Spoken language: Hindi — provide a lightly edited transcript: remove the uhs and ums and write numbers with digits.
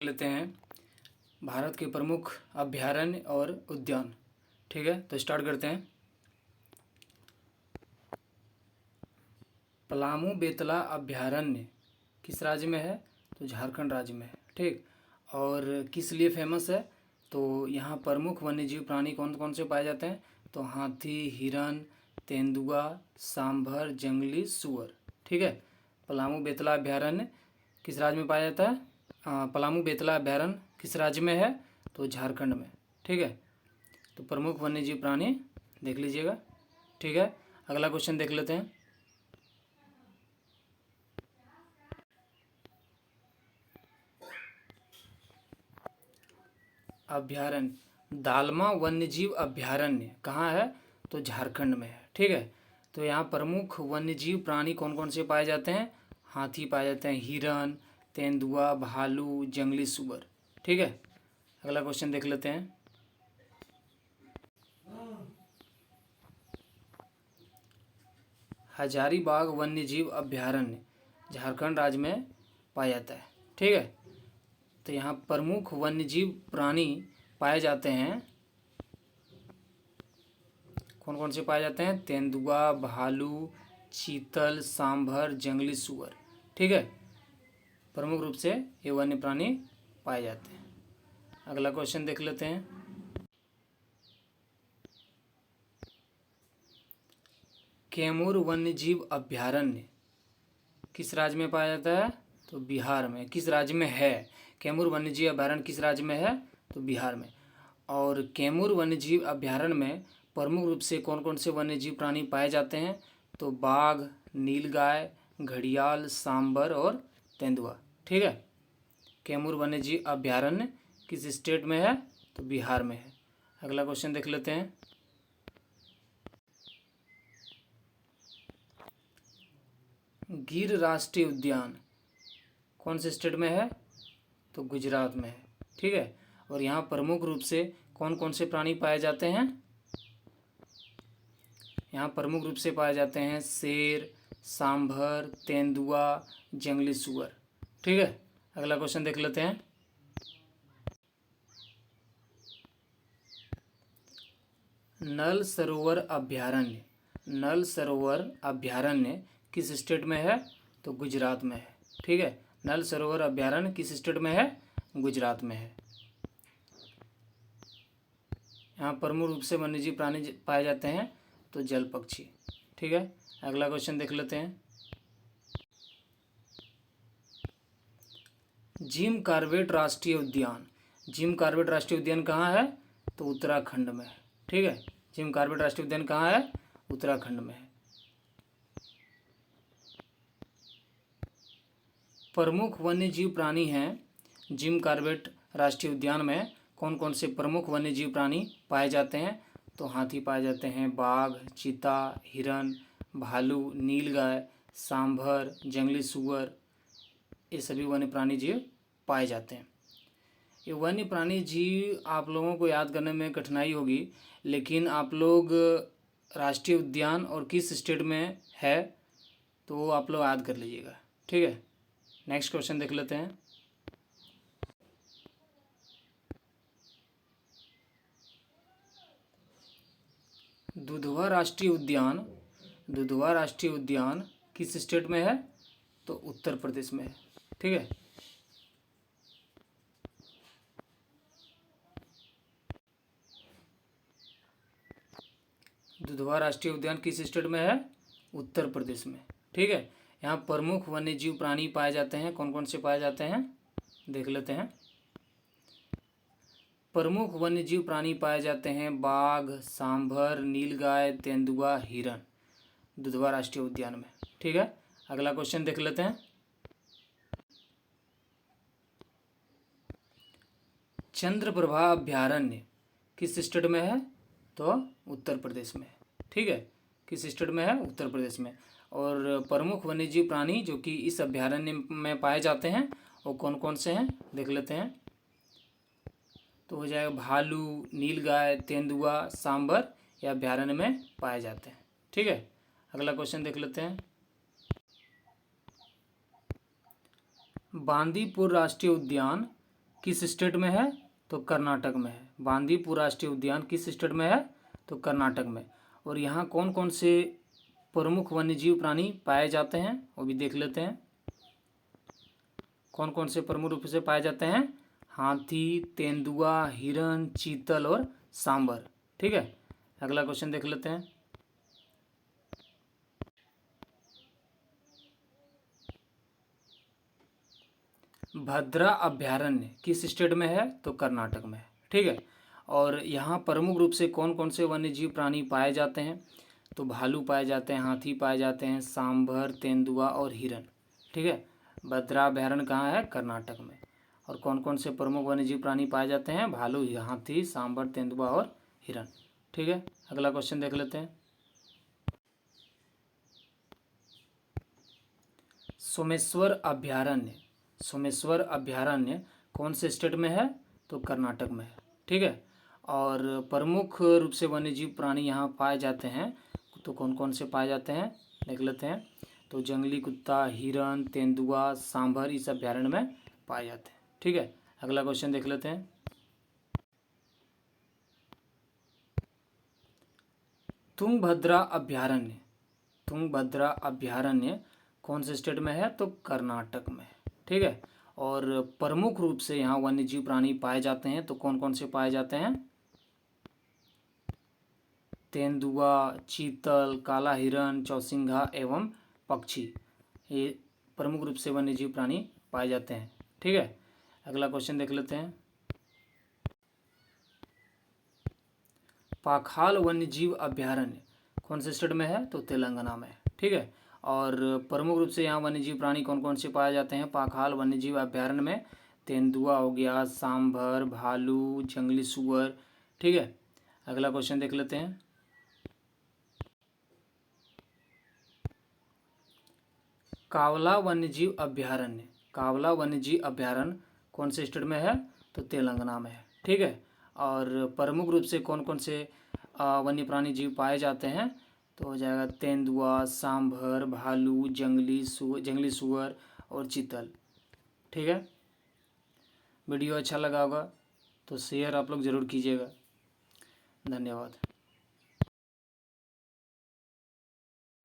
लेते हैं भारत के प्रमुख अभयारण्य और उद्यान। ठीक है, तो स्टार्ट करते हैं। पलामू बेतला अभयारण्य किस राज्य में है? तो झारखंड राज्य में है। ठीक, और किस लिए फेमस है? तो यहाँ प्रमुख वन्यजीव प्राणी कौन कौन से पाए जाते हैं? तो हाथी, हिरन, तेंदुआ, सांभर, जंगली सूअर। ठीक है, पलामू बेतला अभयारण्य किस राज्य में पाया जाता है? पलामू बेतला अभयारण्य किस राज्य में है? तो झारखंड में। ठीक है, तो प्रमुख वन्यजीव प्राणी देख लीजिएगा। ठीक है, अगला क्वेश्चन देख लेते हैं। अभयारण्य दालमा वन्यजीव अभयारण्य कहाँ है? तो झारखंड में है। ठीक है, तो यहाँ प्रमुख वन्यजीव प्राणी कौन कौन से पाए जाते हैं? हाथी पाए जाते हैं, हिरन, तेंदुआ, भालू, जंगली सूअर। ठीक है, अगला क्वेश्चन देख लेते हैं। हजारीबाग वन्यजीव अभयारण्य झारखंड राज्य में पाया जाता है। ठीक है, तो यहाँ प्रमुख वन्यजीव प्राणी पाए जाते हैं, कौन कौन से पाए जाते हैं? तेंदुआ, भालू, चीतल, सांभर, जंगली सूअर। ठीक है, प्रमुख रूप से ये वन्य प्राणी पाए जाते हैं। अगला क्वेश्चन देख लेते हैं। कैमूर वन्यजीव अभयारण्य किस राज्य में पाया जाता है? तो बिहार में। किस राज्य में है? कैमूर वन्यजीव अभयारण्य किस राज्य में है? तो बिहार में। और कैमूर वन्यजीव अभयारण्य में प्रमुख रूप से कौन कौन से वन्यजीव प्राणी पाए जाते हैं? तो बाघ, नीलगाय, घड़ियाल, सांबर और तेंदुआ। ठीक है, कैमूर वन्यजीव अभयारण्य किस स्टेट में है? तो बिहार में है। अगला क्वेश्चन देख लेते हैं। गिर राष्ट्रीय उद्यान कौन से स्टेट में है? तो गुजरात में है। ठीक है, और यहाँ प्रमुख रूप से कौन कौन से प्राणी पाए जाते हैं? यहाँ प्रमुख रूप से पाए जाते हैं शेर, सांभर, तेंदुआ, जंगली सूअर। ठीक है, अगला क्वेश्चन देख लेते हैं। नल सरोवर अभयारण्य नल सरोवर अभयारण्य किस स्टेट में है? तो गुजरात में है। ठीक है, नल सरोवर अभयारण्य किस स्टेट में है? गुजरात में है। यहाँ प्रमुख रूप से वन्यजीव प्राणी पाए जाते हैं, तो जल पक्षी। ठीक है, अगला क्वेश्चन देख लेते हैं। जिम कॉर्बेट राष्ट्रीय उद्यान जिम कॉर्बेट राष्ट्रीय उद्यान कहाँ है? तो उत्तराखंड में है। ठीक है, जिम कॉर्बेट राष्ट्रीय उद्यान कहाँ है? उत्तराखंड में है। प्रमुख वन्यजीव प्राणी हैं जिम कॉर्बेट राष्ट्रीय उद्यान में कौन कौन से प्रमुख वन्यजीव प्राणी पाए जाते हैं? तो हाथी पाए जाते हैं, बाघ, चीता, हिरन, भालू, नीलगाय, सांभर, जंगली सूअर, ये सभी वन्य प्राणी जीव पाए जाते हैं। ये वन्य प्राणी जीव आप लोगों को याद करने में कठिनाई होगी, लेकिन आप लोग राष्ट्रीय उद्यान और किस स्टेट में है तो वो आप लोग याद कर लीजिएगा। ठीक है, नेक्स्ट क्वेश्चन देख लेते हैं। दुधवा राष्ट्रीय उद्यान किस स्टेट में है? तो उत्तर प्रदेश में है। ठीक है, दुधवा राष्ट्रीय उद्यान किस स्टेट में है? उत्तर प्रदेश में। ठीक है, यहाँ प्रमुख वन्यजीव प्राणी पाए जाते हैं, कौन कौन से पाए जाते हैं देख लेते हैं। प्रमुख वन्यजीव प्राणी पाए जाते हैं बाघ, सांभर, नीलगाय, तेंदुआ, हिरन, दुधवा राष्ट्रीय उद्यान में। ठीक है, अगला क्वेश्चन देख लेते हैं। चंद्रप्रभा अभयारण्य किस स्टेट में है? तो उत्तर प्रदेश में। ठीक है, किस स्टेट में है? उत्तर प्रदेश में। और प्रमुख वन्यजीव प्राणी जो कि इस अभयारण्य में पाए जाते हैं वो कौन कौन से हैं देख लेते हैं। तो हो जाएगा भालू, नीलगाय, तेंदुआ, सांबर, या अभयारण्य में पाए जाते हैं। ठीक है, अगला क्वेश्चन देख लेते हैं। बांदीपुर राष्ट्रीय उद्यान किस स्टेट में है? तो कर्नाटक में है। बांदीपुर राष्ट्रीय उद्यान किस स्टेट में है? तो कर्नाटक में। और यहाँ कौन कौन से प्रमुख वन्यजीव प्राणी पाए जाते हैं वो भी देख लेते हैं। कौन कौन से प्रमुख रूप से पाए जाते हैं? हाथी, तेंदुआ, हिरन, चीतल और सांबर। ठीक है, अगला क्वेश्चन देख लेते हैं। भद्रा अभ्यारण्य किस स्टेट में है? तो कर्नाटक में है। ठीक है, और यहाँ प्रमुख रूप से कौन कौन से वन्यजीव प्राणी पाए जाते हैं? तो भालू पाए जाते हैं, हाथी पाए जाते हैं, सांभर, तेंदुआ और हिरन। ठीक है, भद्रा अभ्यारण्य कहाँ है? कर्नाटक में। और कौन कौन से प्रमुख वन्यजीव प्राणी पाए जाते हैं? भालू, हाथी, सांभर, तेंदुआ और हिरन। ठीक है, अगला क्वेश्चन देख लेते हैं। सोमेश्वर अभ्यारण्य, सोमेश्वर अभ्यारण्य कौन से स्टेट में है? तो कर्नाटक में है। ठीक है, और प्रमुख रूप से वन्यजीव प्राणी यहाँ पाए जाते हैं, तो कौन कौन से पाए जाते हैं देख लेते हैं। तो जंगली कुत्ता, हिरन, तेंदुआ, सांभर इस अभ्यारण्य में पाए जाते हैं। ठीक है, अगला क्वेश्चन देख लेते हैं। तुंगभद्रा अभ्यारण्य, तुंगभद्रा अभ्यारण्य कौन से स्टेट में है? तो कर्नाटक में। ठीक है, और प्रमुख रूप से यहाँ वन्यजीव प्राणी पाए जाते हैं, तो कौन कौन से पाए जाते हैं? तेंदुआ, चीतल, काला हिरन, चौसिंघा एवं पक्षी, ये प्रमुख रूप से वन्यजीव प्राणी पाए जाते हैं। ठीक है, अगला क्वेश्चन देख लेते हैं। पाखाल वन्यजीव अभ्यारण्य कौन से स्टेट में है? तो तेलंगाना में। ठीक है, और प्रमुख रूप से यहाँ वन्यजीव प्राणी कौन कौन से पाए जाते हैं पाखाल वन्यजीव अभ्यारण्य में? तेंदुआ हो गया, सांभर, भालू, जंगली सुअर। ठीक है, अगला क्वेश्चन देख लेते हैं। कावला वन्यजीव अभ्यारण्य, कावला वन्यजीव अभ्यारण्य कौन से स्टेट में है? तो तेलंगाना में है। ठीक है, और प्रमुख रूप से कौन कौन से वन्य प्राणी जीव पाए जाते हैं? तो हो जाएगा तेंदुआ, सांभर, भालू, जंगली सुअर और चीतल। ठीक है, वीडियो अच्छा लगा होगा तो शेयर आप लोग ज़रूर कीजिएगा। धन्यवाद।